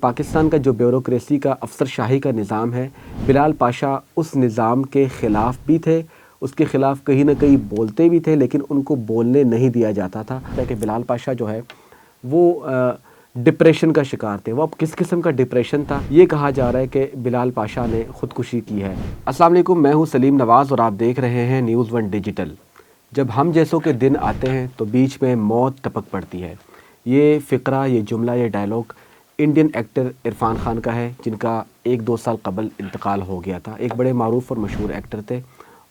पाकिस्तान का जो ब्यूरोक्रेसी का अफसरशाही का निज़ाम है, बिलाल पाशा उस निज़ाम के ख़िलाफ़ भी थे, उसके ख़िलाफ़ कहीं न कहीं बोलते भी थे, लेकिन उनको बोलने नहीं दिया जाता था। कि बिलाल पाशा जो है वो डिप्रेशन का शिकार थे। वो अब किस किस्म का डिप्रेशन था, ये कहा जा रहा है कि बिलाल पाशा ने ख़ुदकुशी की है। अस्सलाम वालेकुम, मैं हूँ सलीम नवाज़ और आप देख रहे हैं न्यूज़ वन डिजिटल। जब हम जैसों के दिन आते हैं तो बीच में मौत टपक पड़ती है। ये फ़िक्रा, ये जुमला, ये dialogue Indian actor Irrfan Khan का है, जिनका 1-2 साल कबल इंतकाल हो गया था। एक बड़े मारूफ़ और मशहूर एक्टर थे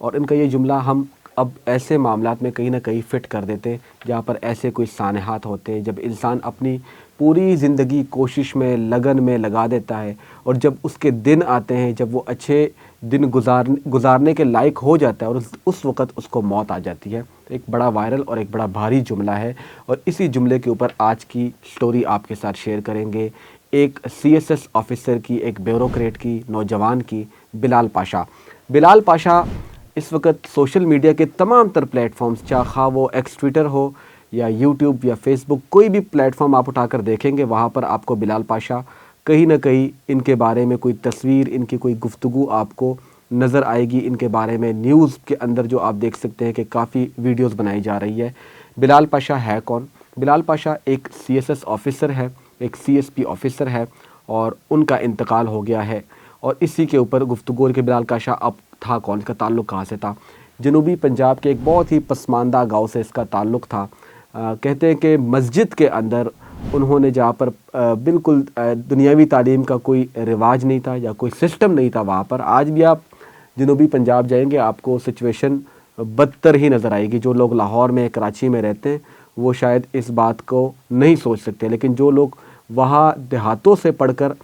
और इनका ये जुमला हम अब ऐसे मामलात में कहीं ना कहीं फ़िट कर देते जहाँ पर ऐसे कोई सानहात होते हैं, जब इंसान अपनी पूरी ज़िंदगी कोशिश में, लगन में लगा देता है और जब उसके दिन आते हैं, जब वो अच्छे दिन गुजारने के लायक हो जाता है और उस वक़्त उसको मौत आ जाती है। तो एक बड़ा वायरल और एक बड़ा भारी जुमला है और इसी जुमले के ऊपर आज की स्टोरी आपके साथ शेयर करेंगे। एक CSS ऑफ़िसर की, एक ब्यूरोक्रेट की, नौजवान की, बिलाल पाशा इस वक्त सोशल मीडिया के तमाम तर प्लेटफॉर्म्स, चाहे वो एक्स ट्विटर हो या यूट्यूब या फेसबुक, कोई भी प्लेटफॉर्म आप उठाकर देखेंगे, वहाँ पर आपको बिलाल पाशा कहीं ना कहीं इनके बारे में कोई तस्वीर, इनकी कोई गुफ्तगू आपको नज़र आएगी। इनके बारे में न्यूज़ के अंदर जो आप देख सकते हैं कि काफ़ी वीडियोस बनाई जा रही है। बिलाल पाशा है कौन? बिलाल पाशा एक CSS ऑफ़िसर है, एक CSP ऑफ़िसर है और उनका इंतकाल हो गया है। और इसी के ऊपर गुफ्तगू कि बिलाल पाशा अब था कौन, इसका ताल्लुक़ कहाँ से था। जनूबी पंजाब के एक बहुत ही पसमानदा गाँव से इसका ताल्लुक़ था। कहते हैं कि मस्जिद के अंदर उन्होंने, जहाँ पर बिल्कुल दुनियावी तालीम का कोई रिवाज नहीं था या कोई सिस्टम नहीं था, वहाँ पर आज भी आप जनूबी पंजाब जाएंगे, आपको सिचुएशन बदतर ही नज़र आएगी। जो लोग लाहौर में, कराची में रहते हैं, वो शायद इस बात को नहीं सोच सकते, लेकिन जो लोग वहाँ देहातों से पढ़कर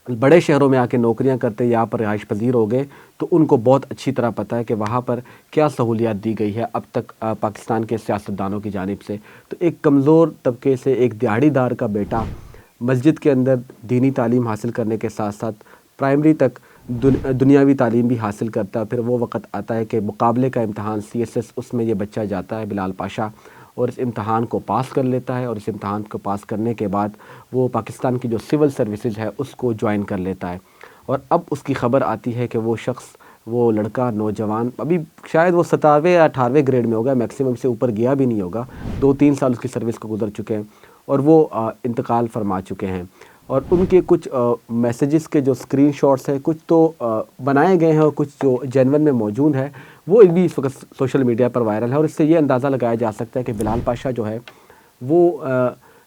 बड़े शहरों में आके नौकरियां करते, यहाँ पर रिहाइश पजीर हो गए, तो उनको बहुत अच्छी तरह पता है कि वहाँ पर क्या सहूलियात दी गई है अब तक पाकिस्तान के सियासतदानों की जानिब से। तो एक कमज़ोर तबके से एक दिहाड़ीदार का बेटा मस्जिद के अंदर दीनी तालीम हासिल करने के साथ साथ प्राइमरी तक दुनियावी तालीम भी हासिल करता है। फिर वो वक़्त आता है कि मुकाबले का इम्तहान CSS, उसमें ये बच्चा जाता है, बिलाल पाशा, और इस इम्तहान को पास कर लेता है। और इस इम्तहान को पास करने के बाद वो पाकिस्तान की जो सिविल सर्विसेज है उसको ज्वाइन कर लेता है। और अब उसकी ख़बर आती है कि वो शख्स, वो लड़का, नौजवान, अभी शायद वो 17वें या 18वें ग्रेड में होगा, मैक्सिमम से ऊपर गया भी नहीं होगा, 2-3 साल उसकी सर्विस को गुजर चुके हैं और वो इंतकाल फरमा चुके हैं। और उनके कुछ मैसेजेस के जो स्क्रीनशॉट्स हैं, कुछ तो बनाए गए हैं और कुछ जो जेन्युइन में मौजूद है, वो भी इस वक्त सोशल मीडिया पर वायरल है। और इससे ये अंदाज़ा लगाया जा सकता है कि बिलाल पाशा जो है वो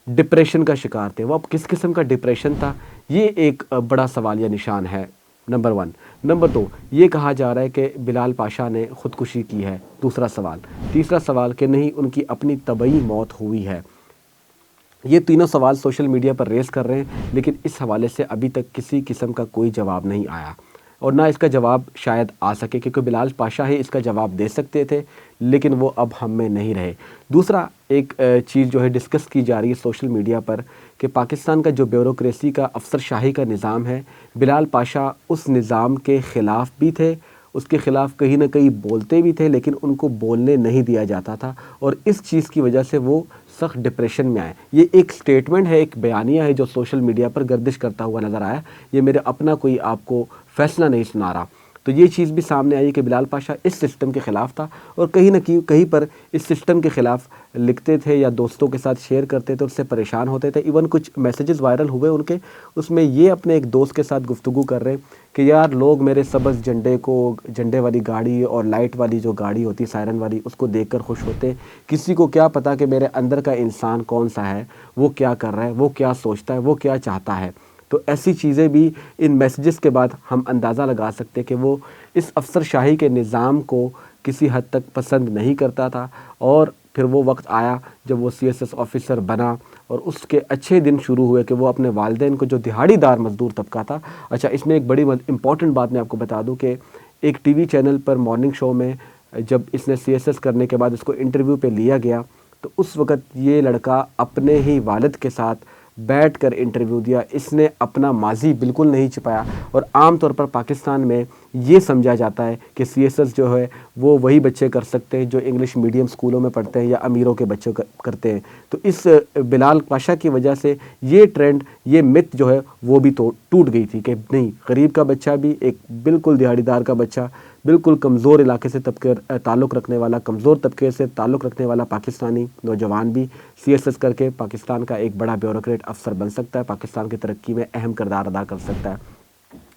डिप्रेशन का शिकार थे। वो अब किस किस्म का डिप्रेशन था, ये एक बड़ा सवालिया निशान है, नंबर 1। नंबर 2, ये कहा जा रहा है कि बिलाल पाशा ने ख़ुदकुशी की है, दूसरा सवाल। तीसरा सवाल कि नहीं, उनकी अपनी तबई मौत हुई है। ये तीनों सवाल सोशल मीडिया पर रेस कर रहे हैं, लेकिन इस हवाले से अभी तक किसी किस्म का कोई जवाब नहीं आया और ना इसका जवाब शायद आ सके, क्योंकि बिलाल पाशा ही इसका जवाब दे सकते थे, लेकिन वो अब हम में नहीं रहे। दूसरा एक चीज़ जो है डिस्कस की जा रही है सोशल मीडिया पर कि पाकिस्तान का जो ब्यूरोक्रेसी का अफसरशाही का निज़ाम है, बिलाल पाशा उस निज़ाम के ख़िलाफ़ भी थे, उसके ख़िलाफ़ कहीं ना कहीं बोलते भी थे, लेकिन उनको बोलने नहीं दिया जाता था और इस चीज़ की वजह से वो सख्त डिप्रेशन में आए। ये एक स्टेटमेंट है, एक बयानिया है जो सोशल मीडिया पर गर्दिश करता हुआ नज़र आया। ये मेरे अपना कोई आपको फ़ैसला नहीं सुना रहा। तो ये चीज़ भी सामने आई कि बिलाल पाशा इस सिस्टम के ख़िलाफ़ था और कहीं ना कहीं पर इस सिस्टम के ख़िलाफ़ लिखते थे या दोस्तों के साथ शेयर करते थे, उससे परेशान होते थे। इवन कुछ मैसेजेस वायरल हुए उनके, उसमें ये अपने एक दोस्त के साथ गुफ्तगू कर रहे हैं कि यार, लोग मेरे सब्ज़ झंडे वाली गाड़ी और लाइट वाली जो गाड़ी होती है, सायरन वाली, उसको देखकर खुश होते। किसी को क्या पता कि मेरे अंदर का इंसान कौन सा है, वो क्या कर रहा है, वो क्या सोचता है, वो क्या चाहता है। तो ऐसी चीज़ें भी इन मैसेजेस के बाद हम अंदाज़ा लगा सकते हैं कि वो इस अफसरशाही के निज़ाम को किसी हद तक पसंद नहीं करता था। और फिर वो वक्त आया जब वो CSS ऑफ़िसर बना और उसके अच्छे दिन शुरू हुए कि वो अपने वालिदैन को, जो दिहाड़ीदार मज़दूर तबका था। अच्छा, इसमें एक बड़ी इम्पॉर्टेंट बात मैं आपको बता दूं कि एक TV चैनल पर मॉर्निंग शो में जब इसने CSS करने के बाद इसको इंटरव्यू पे लिया गया, तो उस वक़्त ये लड़का अपने ही वालिद के साथ बैठकर इंटरव्यू दिया। इसने अपना माजी बिल्कुल नहीं छिपाया और आम तौर पर पाकिस्तान में ये समझा जाता है कि सीएसएस जो है वो वही बच्चे कर सकते हैं जो इंग्लिश मीडियम स्कूलों में पढ़ते हैं या अमीरों के बच्चे करते हैं। तो इस बिलाल पाशा की वजह से ये ट्रेंड, ये मिथ जो है वो भी टूट गई थी कि नहीं, गरीब का बच्चा भी, एक बिल्कुल दिहाड़ीदार का बच्चा, बिल्कुल कमज़ोर इलाके से ताल्लुक़ रखने वाला, कमज़ोर तबके से ताल्लुक़ रखने वाला पाकिस्तानी नौजवान भी सीएसएस करके पाकिस्तान का एक बड़ा ब्यूरोक्रेट अफसर बन सकता है, पाकिस्तान की तरक्की में अहम किरदार अदा कर सकता है।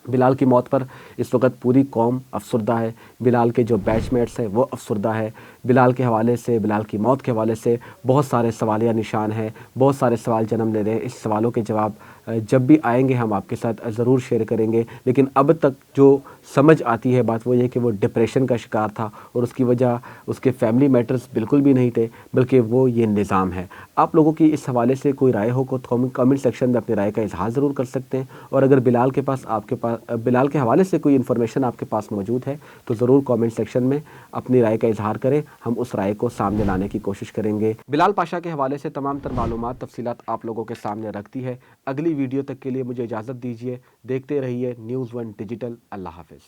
बिलाल की मौत पर इस वक्त पूरी कौम अफसरदा है। बिलाल के जो बैचमेट्स हैं वो अफसरदा है। बिलाल के हवाले से, बिलाल की मौत के हवाले से बहुत सारे सवालिया निशान हैं, बहुत सारे सवाल जन्म ले रहे हैं। इस सवालों के जवाब जब भी आएंगे हम आपके साथ ज़रूर शेयर करेंगे। लेकिन अब तक जो समझ आती है बात वो ये कि वो डिप्रेशन का शिकार था और उसकी वजह उसके फैमिली मैटर्स बिल्कुल भी नहीं थे, बल्कि वो ये निज़ाम है। आप लोगों की इस हवाले से कोई राय हो तो कमेंट सेक्शन में अपनी राय का इजहार ज़रूर कर सकते हैं। और अगर बिलाल बिलाल के हवाले से कोई इन्फॉर्मेशन आपके पास मौजूद है तो ज़रूर कमेंट सेक्शन में अपनी राय का इजहार करें, हम उस राय को सामने लाने की कोशिश करेंगे। बिलाल पाशा के हवाले से तमाम तर मालूमात, तफसीलात आप लोगों के सामने रखती है। अगली वीडियो तक के लिए मुझे इजाज़त दीजिए। देखते रहिए न्यूज़ 1 डिजिटल। अल्लाह हाफ़िज़।